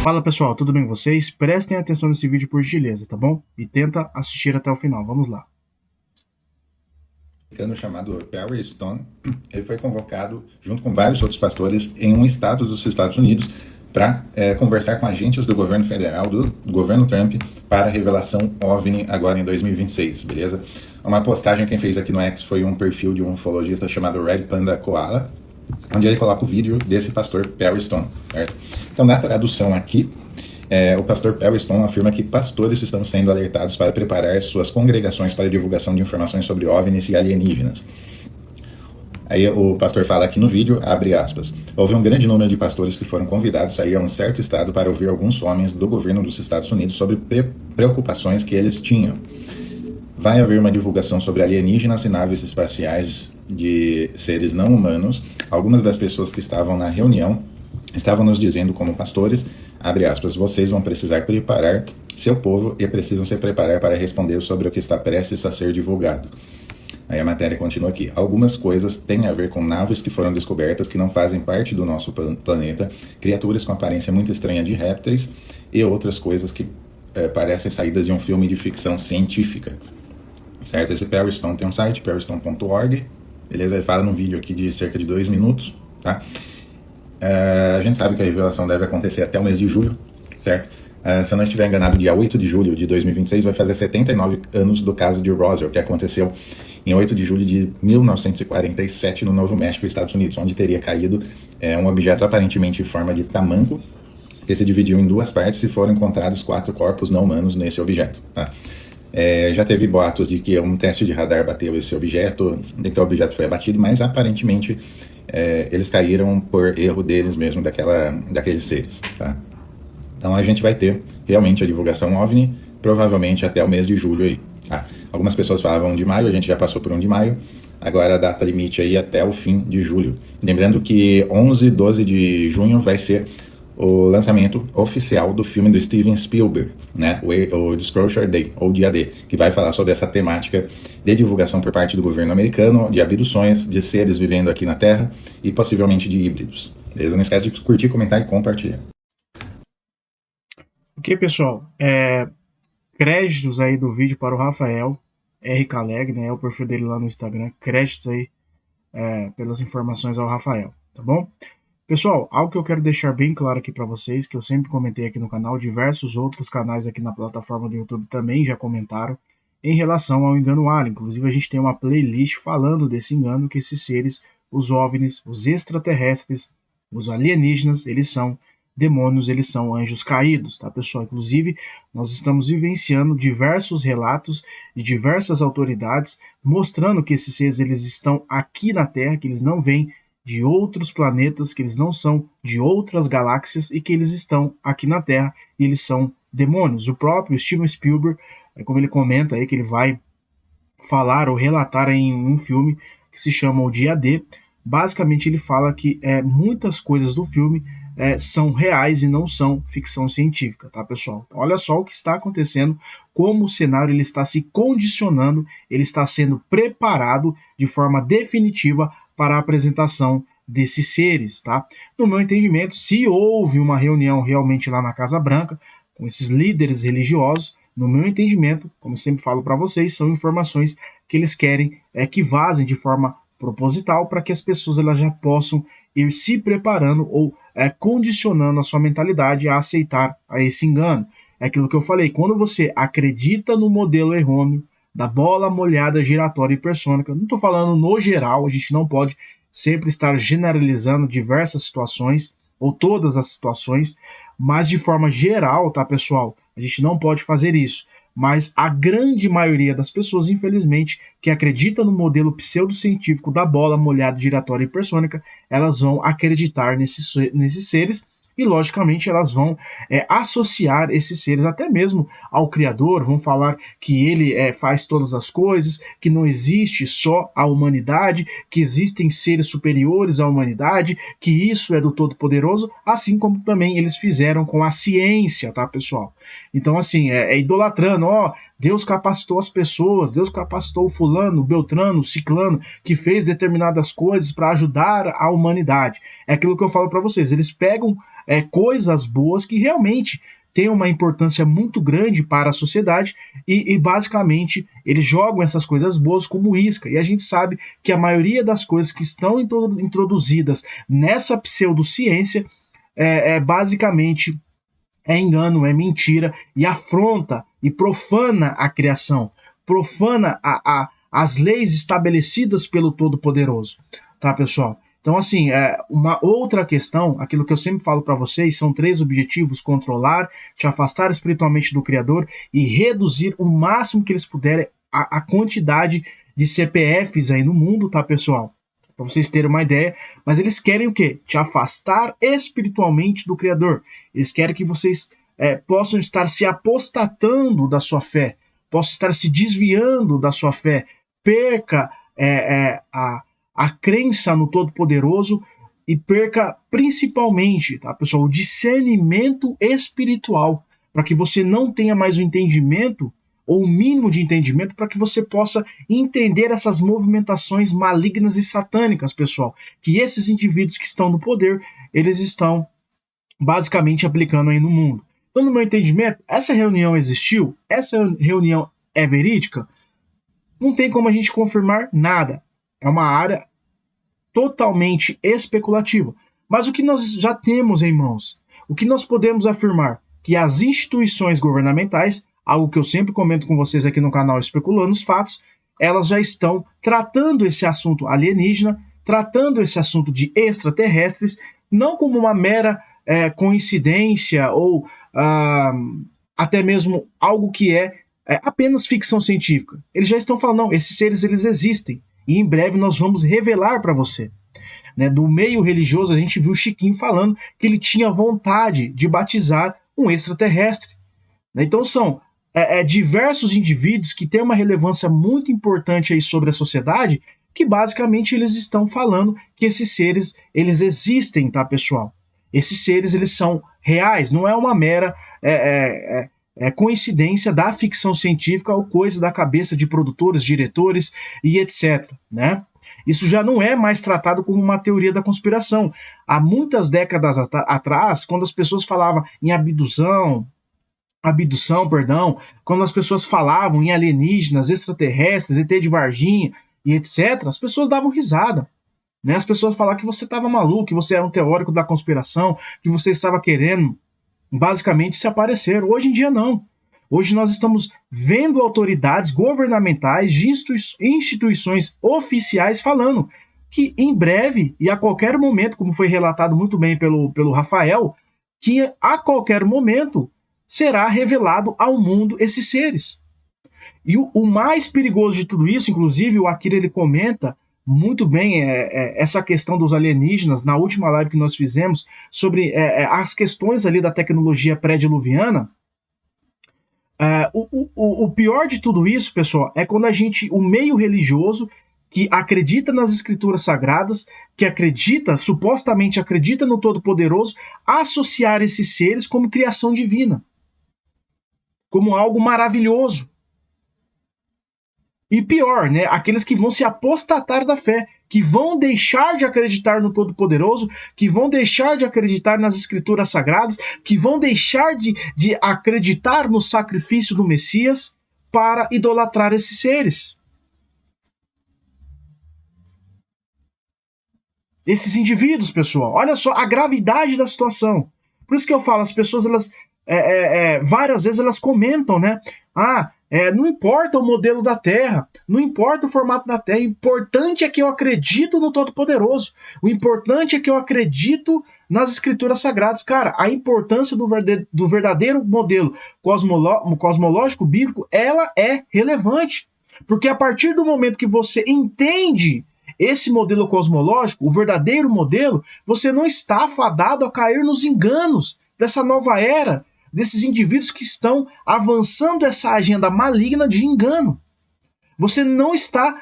Fala pessoal, tudo bem com vocês? Prestem atenção nesse vídeo por gentileza, tá bom? E tenta assistir até o final, vamos lá. Americano chamado Perry Stone, ele foi convocado junto com vários outros pastores em um estado dos Estados Unidos para conversar com agentes do governo federal, do governo Trump, para a revelação OVNI agora em 2026, beleza? Uma postagem quem fez aqui no X foi um perfil de um ufologista chamado Red Panda Koala, onde ele coloca o vídeo desse pastor Perry Stone, certo? Então, na tradução aqui, o pastor Perry Stone afirma que pastores estão sendo alertados para preparar suas congregações para a divulgação de informações sobre OVNIs e alienígenas. Aí o pastor fala aqui no vídeo, abre aspas, houve um grande número de pastores que foram convidados a ir a um certo estado para ouvir alguns homens do governo dos Estados Unidos sobre preocupações que eles tinham. Vai haver uma divulgação sobre alienígenas e naves espaciais de seres não humanos. Algumas das pessoas que estavam na reunião estavam nos dizendo como pastores, abre aspas, vocês vão precisar preparar seu povo e precisam se preparar para responder sobre o que está prestes a ser divulgado. Aí a matéria continua aqui. Algumas coisas têm a ver com naves que foram descobertas que não fazem parte do nosso planeta, criaturas com aparência muito estranha de répteis e outras coisas que parecem saídas de um filme de ficção científica. Certo? Esse Perry Stone tem um site, perrystone.org, beleza? Ele fala num vídeo aqui de cerca de 2 minutos, tá? A gente sabe que a revelação deve acontecer até o mês de julho, certo? Se eu não estiver enganado, dia 8 de julho de 2026 vai fazer 79 anos do caso de Roswell, que aconteceu em 8 de julho de 1947 no Novo México, Estados Unidos, onde teria caído um objeto aparentemente em forma de tamanco, que se dividiu em duas partes e foram encontrados 4 corpos não humanos nesse objeto, tá? Já teve boatos de que um teste de radar bateu esse objeto, de que o objeto foi abatido, mas aparentemente eles caíram por erro deles mesmo, daqueles seres, tá? Então a gente vai ter realmente a divulgação OVNI, provavelmente até o mês de julho aí. Algumas pessoas falavam 1 de maio, a gente já passou por 1 de maio, agora a data limite aí até o fim de julho. Lembrando que 11 e 12 de junho vai ser o lançamento oficial do filme do Steven Spielberg, né, o Disclosure Day, ou Dia D, que vai falar sobre essa temática de divulgação por parte do governo americano, de abduções, de seres vivendo aqui na Terra e possivelmente de híbridos. Beleza? Não esquece de curtir, comentar e compartilhar. Ok, pessoal, créditos aí do vídeo para o Rafael R. Caleg, né, é o perfil dele lá no Instagram, créditos aí pelas informações ao Rafael, tá bom? Pessoal, algo que eu quero deixar bem claro aqui para vocês, que eu sempre comentei aqui no canal, diversos outros canais aqui na plataforma do YouTube também já comentaram, em relação ao engano alien. Inclusive a gente tem uma playlist falando desse engano, que esses seres, os OVNIs, os extraterrestres, os alienígenas, eles são demônios, eles são anjos caídos, tá pessoal? Inclusive nós estamos vivenciando diversos relatos de diversas autoridades mostrando que esses seres eles estão aqui na Terra, que eles não vêm de outros planetas, que eles não são de outras galáxias e que eles estão aqui na Terra e eles são demônios. O próprio Steven Spielberg, como ele comenta aí, que ele vai falar ou relatar em um filme que se chama O Dia D, basicamente ele fala que muitas coisas do filme são reais e não são ficção científica, tá pessoal? Então, olha só o que está acontecendo, como o cenário ele está se condicionando, ele está sendo preparado de forma definitiva para a apresentação desses seres, tá? No meu entendimento, se houve uma reunião realmente lá na Casa Branca, com esses líderes religiosos, no meu entendimento, como sempre falo para vocês, são informações que eles querem que vazem de forma proposital para que as pessoas elas já possam ir se preparando ou condicionando a sua mentalidade a aceitar a esse engano. É aquilo que eu falei, quando você acredita no modelo errôneo, da bola molhada giratória hipersônica. Não estou falando no geral, a gente não pode sempre estar generalizando diversas situações ou todas as situações, mas de forma geral, tá pessoal? A gente não pode fazer isso. Mas a grande maioria das pessoas, infelizmente, que acredita no modelo pseudocientífico da bola molhada giratória hipersônica, elas vão acreditar nesses seres e logicamente elas vão associar esses seres até mesmo ao Criador, vão falar que ele faz todas as coisas, que não existe só a humanidade, que existem seres superiores à humanidade, que isso é do Todo-Poderoso, assim como também eles fizeram com a ciência, tá pessoal? Então assim, idolatrando, Deus capacitou as pessoas, Deus capacitou o fulano, o beltrano, o ciclano, que fez determinadas coisas para ajudar a humanidade. É aquilo que eu falo para vocês, eles pegam coisas boas que realmente têm uma importância muito grande para a sociedade e basicamente eles jogam essas coisas boas como isca. E a gente sabe que a maioria das coisas que estão introduzidas nessa pseudociência basicamente é engano, é mentira e afronta e profana a criação, profana as leis estabelecidas pelo Todo-Poderoso, tá, pessoal? Então, assim, uma outra questão, aquilo que eu sempre falo para vocês, são 3 objetivos: controlar, te afastar espiritualmente do Criador e reduzir o máximo que eles puderem a quantidade de CPFs aí no mundo, tá, pessoal? Para vocês terem uma ideia, mas eles querem o quê? Te afastar espiritualmente do Criador. Eles querem que vocês possam estar se apostatando da sua fé, possam estar se desviando da sua fé, perca a crença no Todo-Poderoso e perca principalmente, tá, pessoal, o discernimento espiritual, para que você não tenha mais o entendimento ou o mínimo de entendimento para que você possa entender essas movimentações malignas e satânicas, pessoal, que esses indivíduos que estão no poder, eles estão basicamente aplicando aí no mundo. Então, no meu entendimento, essa reunião existiu? Essa reunião é verídica? Não tem como a gente confirmar nada. É uma área totalmente especulativa. Mas o que nós já temos em mãos? O que nós podemos afirmar? Que as instituições governamentais, algo que eu sempre comento com vocês aqui no canal Especulando os Fatos, elas já estão tratando esse assunto alienígena, tratando esse assunto de extraterrestres, não como uma mera coincidência ou até mesmo algo que é apenas ficção científica. Eles já estão falando, não, esses seres eles existem e em breve nós vamos revelar para você. Né, do meio religioso, a gente viu o Chiquinho falando que ele tinha vontade de batizar um extraterrestre. Então são diversos indivíduos que têm uma relevância muito importante aí sobre a sociedade, que basicamente eles estão falando que esses seres eles existem, tá, pessoal? Esses seres eles são reais, não é uma mera coincidência da ficção científica ou coisa da cabeça de produtores, diretores e etc, né? Isso já não é mais tratado como uma teoria da conspiração. Há muitas décadas atrás, quando as pessoas falavam em abdução, quando as pessoas falavam em alienígenas, extraterrestres, ET de Varginha e etc, as pessoas davam risada. Né? As pessoas falavam que você estava maluco, que você era um teórico da conspiração, que você estava querendo basicamente se aparecer. Hoje em dia não. Hoje nós estamos vendo autoridades governamentais de instituições oficiais falando que em breve e a qualquer momento, como foi relatado muito bem pelo Rafael, que a qualquer momento será revelado ao mundo esses seres. E o mais perigoso de tudo isso, inclusive o Akira ele comenta muito bem essa questão dos alienígenas na última live que nós fizemos sobre as questões ali da tecnologia pré-diluviana. O pior de tudo isso, pessoal, é quando o meio religioso que acredita nas escrituras sagradas, que supostamente acredita no Todo-Poderoso, associar esses seres como criação divina, como algo maravilhoso. E pior, né, aqueles que vão se apostatar da fé, que vão deixar de acreditar no Todo-Poderoso, que vão deixar de acreditar nas Escrituras Sagradas, que vão deixar de acreditar no sacrifício do Messias para idolatrar esses seres. Esses indivíduos, pessoal, olha só a gravidade da situação. Por isso que eu falo, as pessoas, elas várias vezes elas comentam, né? Não importa o modelo da Terra, não importa o formato da Terra, o importante é que eu acredito no Todo-Poderoso, o importante é que eu acredito nas Escrituras Sagradas. Cara, a importância do verdadeiro modelo cosmológico bíblico, ela é relevante, porque a partir do momento que você entende esse modelo cosmológico, o verdadeiro modelo, você não está fadado a cair nos enganos dessa nova era, desses indivíduos que estão avançando essa agenda maligna de engano. Você não está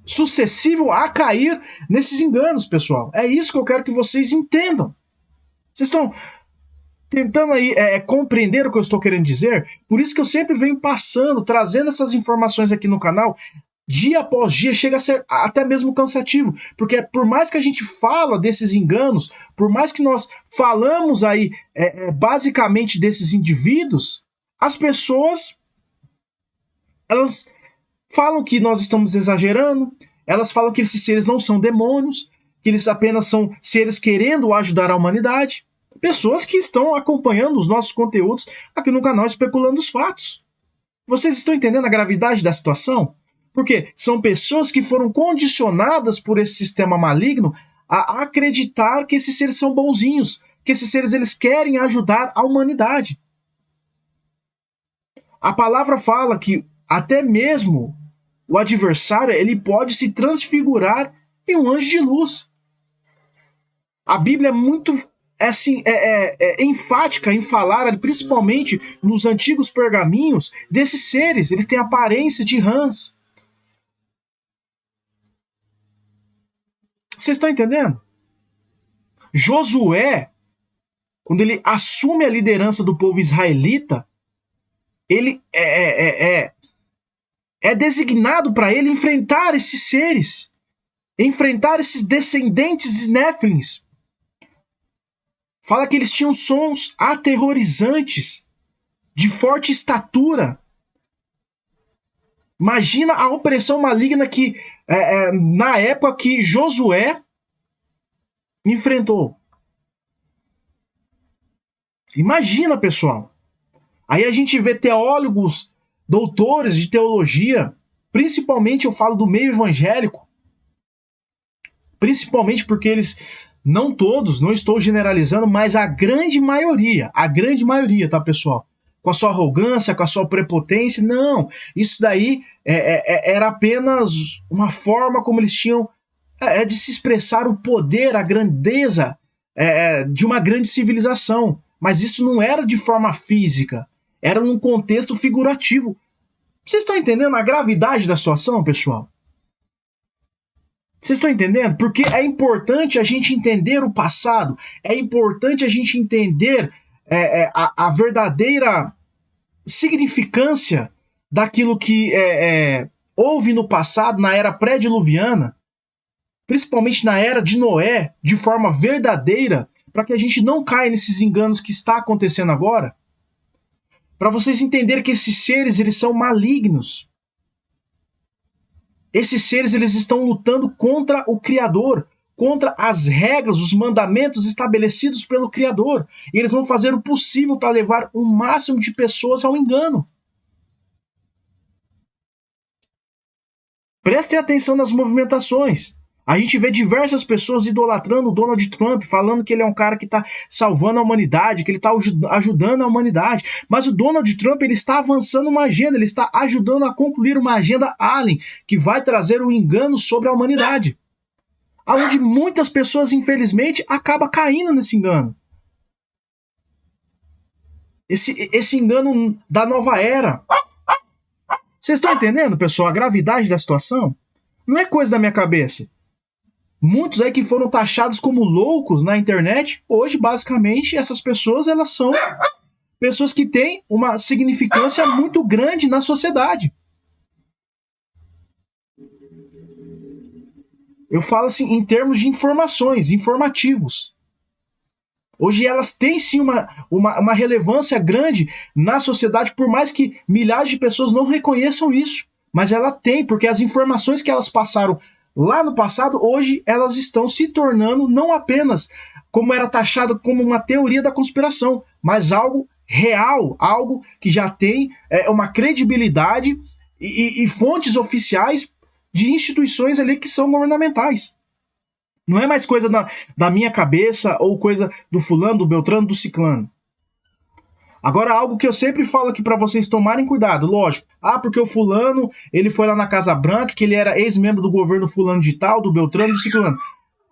suscetível a cair nesses enganos, pessoal. É isso que eu quero que vocês entendam. Vocês estão tentando aí compreender o que eu estou querendo dizer? Por isso que eu sempre venho trazendo essas informações aqui no canal, dia após dia, chega a ser até mesmo cansativo, porque por mais que a gente fala desses enganos, por mais que nós falamos aí basicamente desses indivíduos, as pessoas, elas falam que nós estamos exagerando, elas falam que esses seres não são demônios, que eles apenas são seres querendo ajudar a humanidade. Pessoas que estão acompanhando os nossos conteúdos aqui no canal Especulando os Fatos. Vocês estão entendendo a gravidade da situação? Porque são pessoas que foram condicionadas por esse sistema maligno a acreditar que esses seres são bonzinhos, que esses seres eles querem ajudar a humanidade. A palavra fala que até mesmo o adversário ele pode se transfigurar em um anjo de luz. A Bíblia é muito enfática em falar, principalmente nos antigos pergaminhos, desses seres. Eles têm aparência de rãs. Vocês estão entendendo? Josué, quando ele assume a liderança do povo israelita, ele é designado para ele enfrentar esses seres, enfrentar esses descendentes de Néfilins. Fala que eles tinham sons aterrorizantes, de forte estatura. Imagina a opressão maligna que, na época que Josué enfrentou. Imagina, pessoal. Aí a gente vê teólogos, doutores de teologia, principalmente eu falo do meio evangélico, principalmente porque eles, não todos, não estou generalizando, mas a grande maioria, tá, pessoal? Com a sua arrogância, com a sua prepotência, não, isso daí era apenas uma forma como eles tinham de se expressar o poder, a grandeza de uma grande civilização, mas isso não era de forma física, era num contexto figurativo. Vocês estão entendendo a gravidade da situação, pessoal? Vocês estão entendendo? Porque é importante a gente entender o passado, é importante a gente entender a verdadeira significância daquilo que houve no passado, na era pré-diluviana, principalmente na era de Noé, de forma verdadeira, para que a gente não caia nesses enganos que está acontecendo agora. Para vocês entenderem que esses seres eles são malignos. Esses seres eles estão lutando contra o Criador, contra as regras, os mandamentos estabelecidos pelo Criador. E eles vão fazer o possível para levar o máximo de pessoas ao engano. Prestem atenção nas movimentações. A gente vê diversas pessoas idolatrando o Donald Trump, falando que ele é um cara que está salvando a humanidade, que ele está ajudando a humanidade. Mas o Donald Trump ele está avançando uma agenda, ele está ajudando a concluir uma agenda alien, que vai trazer um engano sobre a humanidade. Onde muitas pessoas, infelizmente, acabam caindo nesse engano. Esse engano da nova era. Vocês estão entendendo, pessoal, a gravidade da situação? Não é coisa da minha cabeça. Muitos aí que foram taxados como loucos na internet, hoje, basicamente, essas pessoas, elas são pessoas que têm uma significância muito grande na sociedade. Eu falo assim, em termos de informações, informativos. Hoje elas têm sim uma relevância grande na sociedade, por mais que milhares de pessoas não reconheçam isso. Mas ela tem, porque as informações que elas passaram lá no passado, hoje elas estão se tornando não apenas como era taxado como uma teoria da conspiração, mas algo real, algo que já tem uma credibilidade e fontes oficiais de instituições ali que são governamentais. Não é mais coisa da minha cabeça ou coisa do fulano, do beltrano, do ciclano. Agora, algo que eu sempre falo aqui para vocês tomarem cuidado, lógico. Porque o fulano, ele foi lá na Casa Branca, que ele era ex-membro do governo fulano de tal, do beltrano, do ciclano.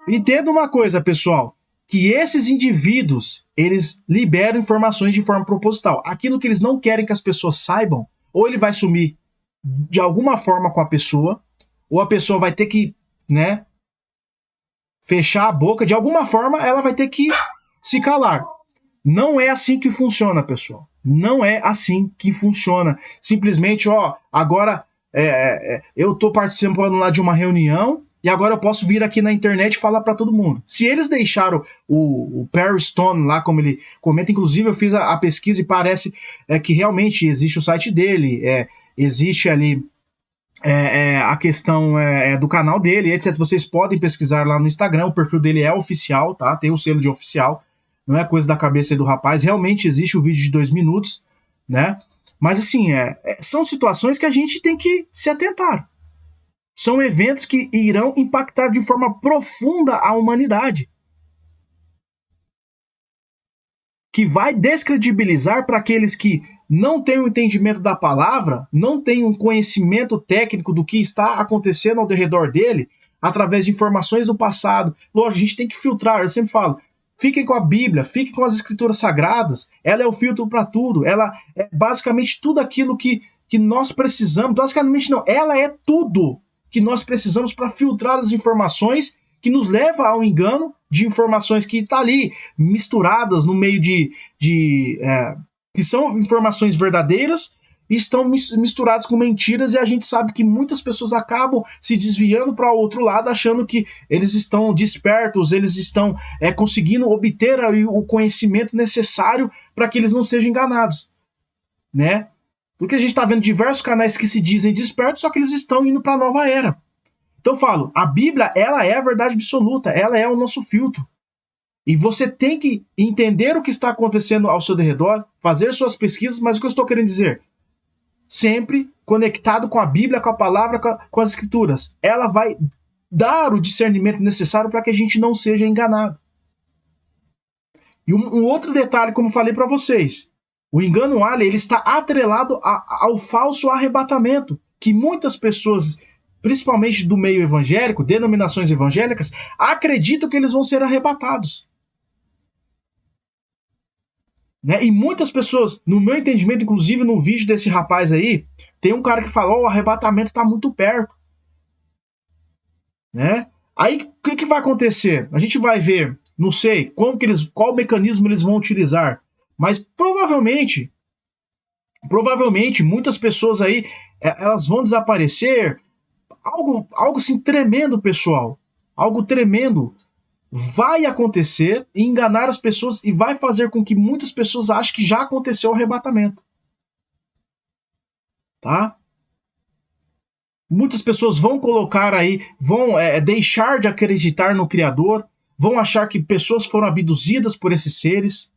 Entenda uma coisa, pessoal, que esses indivíduos, eles liberam informações de forma proposital. Aquilo que eles não querem que as pessoas saibam, ou ele vai sumir de alguma forma com a pessoa, ou a pessoa vai ter que, fechar a boca, de alguma forma ela vai ter que se calar. Não é assim que funciona, pessoal. Não é assim que funciona. Simplesmente, agora eu estou participando lá de uma reunião e agora eu posso vir aqui na internet e falar para todo mundo. Se eles deixaram o Perry Stone lá, como ele comenta, inclusive eu fiz a pesquisa e parece que realmente existe o site dele, existe ali a questão do canal dele, etc. Vocês podem pesquisar lá no Instagram, o perfil dele é oficial, tá? Tem o selo de oficial, não é coisa da cabeça aí do rapaz, realmente existe o vídeo de 2 minutos, né? Mas assim, são situações que a gente tem que se atentar. São eventos que irão impactar de forma profunda a humanidade. Que vai descredibilizar para aqueles que não têm o entendimento da palavra, não têm um conhecimento técnico do que está acontecendo ao redor dele, através de informações do passado. Lógico, a gente tem que filtrar, eu sempre falo, fiquem com a Bíblia, fiquem com as escrituras sagradas, ela é o filtro para tudo, ela é basicamente tudo aquilo que nós precisamos, basicamente não, ela é tudo que nós precisamos para filtrar as informações que nos leva ao engano de informações que estão ali misturadas no meio que são informações verdadeiras e estão misturadas com mentiras, e a gente sabe que muitas pessoas acabam se desviando para o outro lado, achando que eles estão despertos, eles estão conseguindo obter aí o conhecimento necessário para que eles não sejam enganados, né? Porque a gente está vendo diversos canais que se dizem despertos, só que eles estão indo para a nova era. Então eu falo, a Bíblia, ela é a verdade absoluta, ela é o nosso filtro. E você tem que entender o que está acontecendo ao seu redor, fazer suas pesquisas, mas o que eu estou querendo dizer? Sempre conectado com a Bíblia, com a palavra, com as escrituras. Ela vai dar o discernimento necessário para que a gente não seja enganado. E um outro detalhe, como falei para vocês, o engano alheio, ele está atrelado ao falso arrebatamento, que muitas pessoas, principalmente do meio evangélico, denominações evangélicas, acreditam que eles vão ser arrebatados. Né? E muitas pessoas, no meu entendimento, inclusive no vídeo desse rapaz aí, tem um cara que fala, o arrebatamento está muito perto. Né? Aí, o que vai acontecer? A gente vai ver, não sei, qual mecanismo eles vão utilizar, mas provavelmente, muitas pessoas aí, elas vão desaparecer, algo assim tremendo, pessoal, algo tremendo vai acontecer e enganar as pessoas e vai fazer com que muitas pessoas achem que já aconteceu o arrebatamento. Tá? Muitas pessoas vão colocar aí, vão deixar de acreditar no Criador, vão achar que pessoas foram abduzidas por esses seres.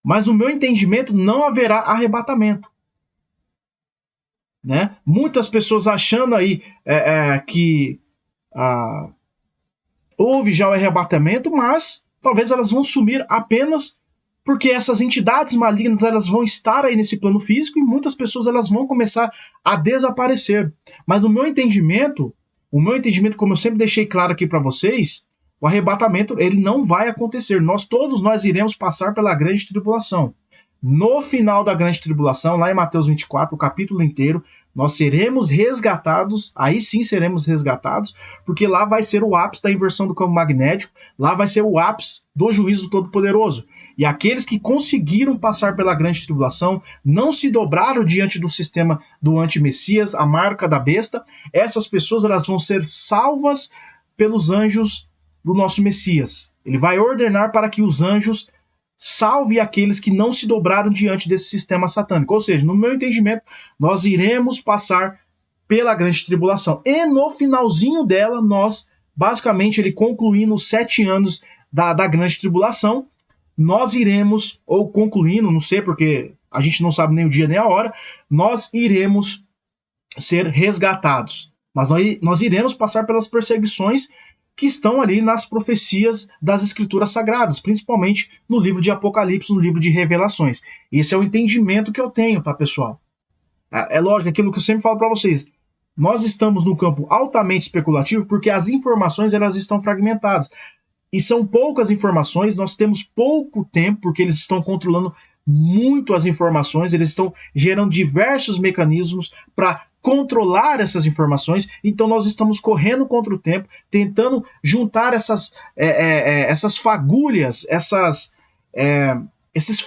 Mas no meu entendimento não haverá arrebatamento. Né? Muitas pessoas achando aí que houve já o arrebatamento, mas talvez elas vão sumir apenas porque essas entidades malignas elas vão estar aí nesse plano físico e muitas pessoas elas vão começar a desaparecer. Mas no meu entendimento, como eu sempre deixei claro aqui para vocês, o arrebatamento ele não vai acontecer. Todos nós iremos passar pela grande tribulação. No final da grande tribulação, lá em Mateus 24, o capítulo inteiro, nós seremos resgatados, aí sim seremos resgatados, porque lá vai ser o ápice da inversão do campo magnético, lá vai ser o ápice do juízo do Todo-Poderoso. E aqueles que conseguiram passar pela grande tribulação, não se dobraram diante do sistema do anti-messias, a marca da besta, essas pessoas elas vão ser salvas pelos anjos do nosso Messias. Ele vai ordenar para que os anjos salve aqueles que não se dobraram diante desse sistema satânico. Ou seja, no meu entendimento, nós iremos passar pela grande tribulação. E no finalzinho dela, nós, basicamente, ele concluindo os 7 anos da grande tribulação, nós iremos, ou concluindo, não sei porque a gente não sabe nem o dia nem a hora, nós iremos ser resgatados. Mas nós iremos passar pelas perseguições que estão ali nas profecias das escrituras sagradas, principalmente no livro de Apocalipse, no livro de Revelações. Esse é o entendimento que eu tenho, tá, pessoal? É lógico, aquilo que eu sempre falo para vocês. Nós estamos num campo altamente especulativo porque as informações elas estão fragmentadas. E são poucas informações, nós temos pouco tempo, porque eles estão controlando muito as informações, eles estão gerando diversos mecanismos para controlar essas informações, então nós estamos correndo contra o tempo, tentando juntar essas fagulhas, esses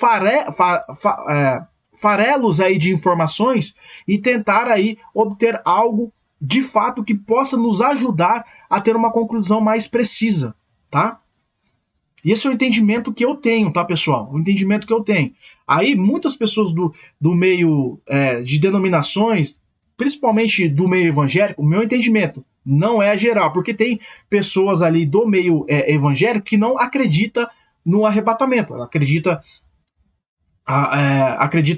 farelos aí de informações e tentar aí obter algo de fato que possa nos ajudar a ter uma conclusão mais precisa, tá? E esse é o entendimento que eu tenho, tá, pessoal? O entendimento que eu tenho. Aí, muitas pessoas do meio de denominações, principalmente do meio evangélico, o meu entendimento não é geral, porque tem pessoas ali do meio evangélico que não acredita no arrebatamento. Ela acredita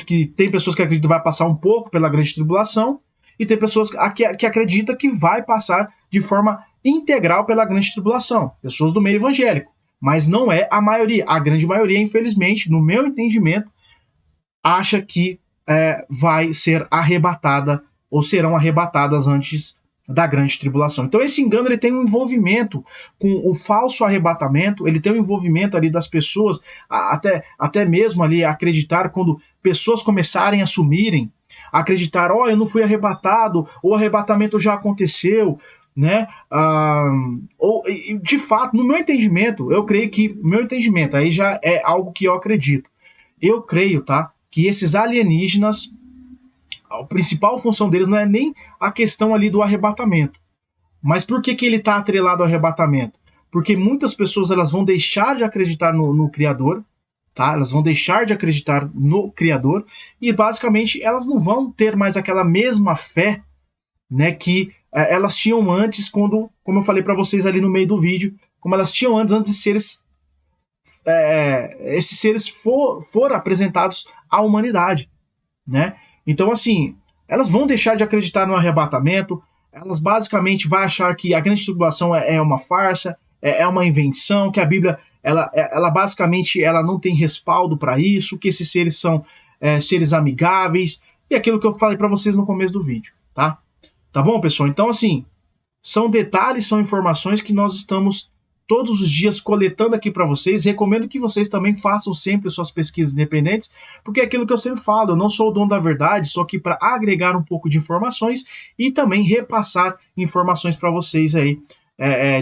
que tem pessoas que acreditam que vai passar um pouco pela grande tribulação, e tem pessoas que acreditam que vai passar de forma integral pela grande tribulação. Pessoas do meio evangélico. Mas não é a maioria. A grande maioria, infelizmente, no meu entendimento, acha que vai ser arrebatada ou serão arrebatadas antes da grande tribulação. Então esse engano ele tem um envolvimento com o falso arrebatamento, ele tem um envolvimento ali das pessoas, até mesmo ali acreditar quando pessoas começarem a assumirem, acreditar, eu não fui arrebatado, ou o arrebatamento já aconteceu, né? Ou de fato, no meu entendimento, eu creio que, meu entendimento, aí já é algo que eu acredito. Eu creio, tá? Que esses alienígenas, a principal função deles não é nem a questão ali do arrebatamento. Mas por que ele está atrelado ao arrebatamento? Porque muitas pessoas elas vão deixar de acreditar no Criador, tá? Elas vão deixar de acreditar no Criador e basicamente elas não vão ter mais aquela mesma fé, né, que elas tinham antes quando, como eu falei para vocês ali no meio do vídeo, como elas tinham antes de seres esses seres foram apresentados à humanidade, né? Então, assim, elas vão deixar de acreditar no arrebatamento, elas basicamente vão achar que a grande tribulação é uma farsa, é uma invenção, que a Bíblia, ela basicamente ela não tem respaldo para isso, que esses seres são seres amigáveis, e aquilo que eu falei para vocês no começo do vídeo, tá? Tá bom, pessoal? Então, assim, são detalhes, são informações que nós estamos todos os dias coletando aqui para vocês. Recomendo que vocês também façam sempre suas pesquisas independentes, porque é aquilo que eu sempre falo, eu não sou o dono da verdade, só aqui para agregar um pouco de informações e também repassar informações para vocês aí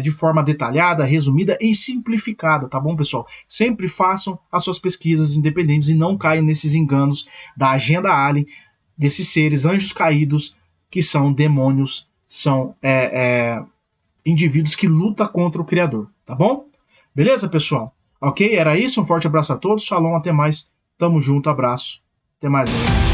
de forma detalhada, resumida e simplificada, tá bom, pessoal? Sempre façam as suas pesquisas independentes e não caiam nesses enganos da agenda alien, desses seres anjos caídos que são demônios, são indivíduos que lutam contra o Criador, tá bom? Beleza, pessoal? Ok? Era isso, um forte abraço a todos, shalom, até mais, tamo junto, abraço, até mais, galera.